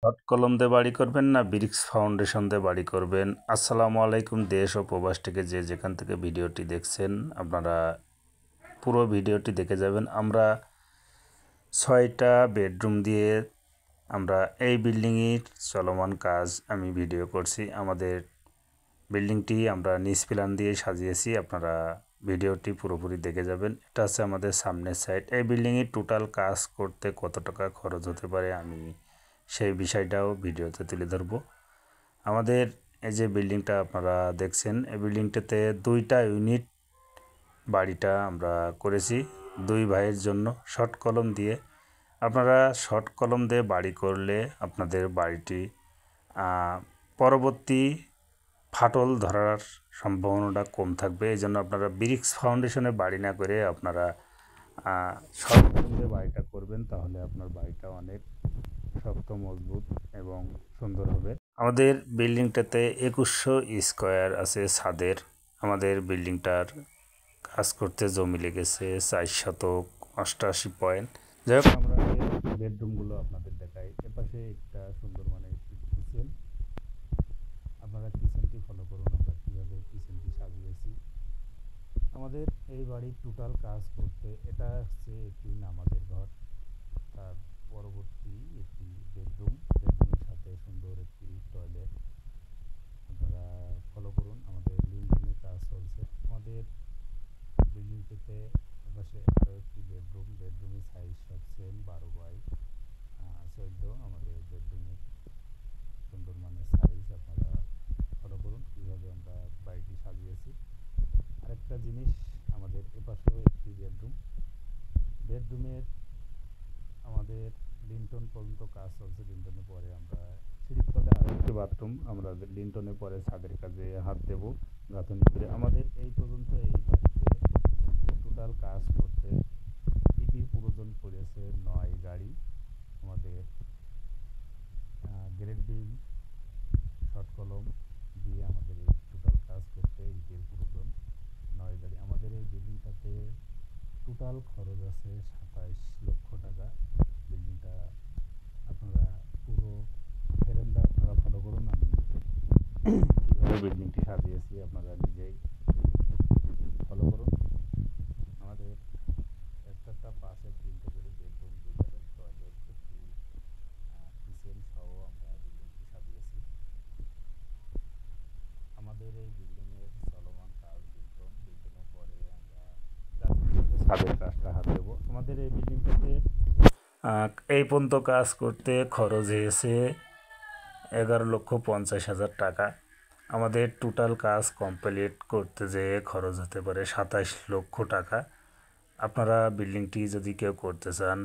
Short কলম দিয়ে বাড়ি করবেন না ব্রিক্স ফাউন্ডেশন দিয়ে বাড়ি করবেন? আসসালামু আলাইকুম। দেশ ও প্রবাস থেকে যে যেখান থেকে ভিডিওটি দেখছেন আপনারা পুরো ভিডিওটি দেখে যাবেন। আমরা 6টা বেডরুম দিয়ে আমরা এই বিল্ডিংয়ের চলমান কাজ আমি ভিডিও করছি। আমাদের বিল্ডিংটি আমরা নিচ প্ল্যান দিয়ে সাজিয়েছি, আপনারা ভিডিওটি পুরোপুরি দেখে যাবেন। এটা হচ্ছে আমাদের সামনের সাইড। এই বিল্ডিংয়ের টোটাল কাজ করতে কত টাকা খরচ হতে পারে আমি সেই বিষয়টাও ভিডিওতে তুলে ধরব। আমাদের এই যে বিল্ডিংটা আপনারা দেখছেন, এই বিল্ডিংটাতে 2টা ইউনিট বাড়িটা আমরা করেছি 2 ভাইয়ের জন্য শর্ট কলম দিয়ে। আপনারা শর্ট কলম দিয়ে বাড়ি করলে আপনাদের বাড়িটি পরবর্তী ফাটল ধরার সম্ভাবনাটা কম থাকবে। এই জন্য আপনারা ব্রিক্স ফাউন্ডেশনে বাড়ি না করে আপনারা শর্ট কলম দিয়ে বাড়িটা করবেন, তাহলে আপনার বাড়িটা অনেক শক্ত, মজবুত এবং সুন্দর হবে। আমাদের বিল্ডিংটাতে 2100 স্কোয়ার আছে ছাদের। আমাদের বিল্ডিংটার কাজ করতে জমি লেগেছে 488 পয়েন্ট। যাই হোক, আমরা বেডরুমগুলো আপনাদের দেখাই। এপাশে একটা সুন্দর মানে কিচেন, আপনারা কিচেনটি ফলো করুন আমরা কীভাবে কিচেনটি সাজিয়েছি। আমাদের এই বাড়ির টোটাল কাজ করতে এটা হচ্ছে একটি নামাজের ঘর, তার পরবর্তী একটি বেডরুমের সাথে সুন্দর একটি টয়লেট। আপনারা ফলো করুন। আমাদের লিন্টনের কাজ চলছে। আমাদের বিল্ডিংটিতে এপাশে আরও একটি বেডরুমের সাইজ সব সেম 12x14। আমাদের বেডরুমের সুন্দর মানের সাইজ, আপনারা ফলো করুন কীভাবে আমরা বাড়িটি সাজিয়েছি। আরেকটা জিনিস, আমাদের এপাশেও একটি বেডরুমের আমাদের লিন্টন পর্যন্ত কাজ চলছে। লিন্টনের পরে আমরা সিঁড়ির তলে আরও একটি বাথরুম, আমরা লিন্টনের পরে ছাদের কাজে হাত দেব গাঁথনি করে। আমাদের এই পর্যন্ত এই বাড়িতে টোটাল কাজ করতে ইটির প্রয়োজন পড়েছে 9 গাড়ি। আমাদের গ্রেড বিম শর্ট কলম দিয়ে আমাদের এই টোটাল কাজ করতে ইটের প্রয়োজন 9 গাড়ি। আমাদের এই বিল্ডিংটাতে টোটাল খরচ আছে 27 লক্ষ টাকা। বিল্ডিংটা আপনারা পুরো ফ্রেমটা আপনারা ফলো করুন, আমি কীভাবে বিল্ডিংটি সাজিয়েছি আপনারা নিজেই ফলো করুন। আমাদের একটা পাশে 3টে করে বেডরুম, 2টা টয়লেট, একটি কিচেন সহ আমরা বিল্ডিংটি সাজিয়েছি। আমাদের এই বিল্ডিংয়ের চলমান কাজ লিন্টনের পরে আমরা ছাদের কাজটা হাত দেবো। আমাদের এই বিল্ডিংটাতে এই পর্যন্ত কাজ করতে খরচ হয়েছে 11,50,000 টাকা। আমাদের টোটাল কাজ কমপ্লিট করতে যেয়ে খরচ হতে পারে 27 লক্ষ টাকা। আপনারা বিল্ডিংটি যদি কেউ করতে চান,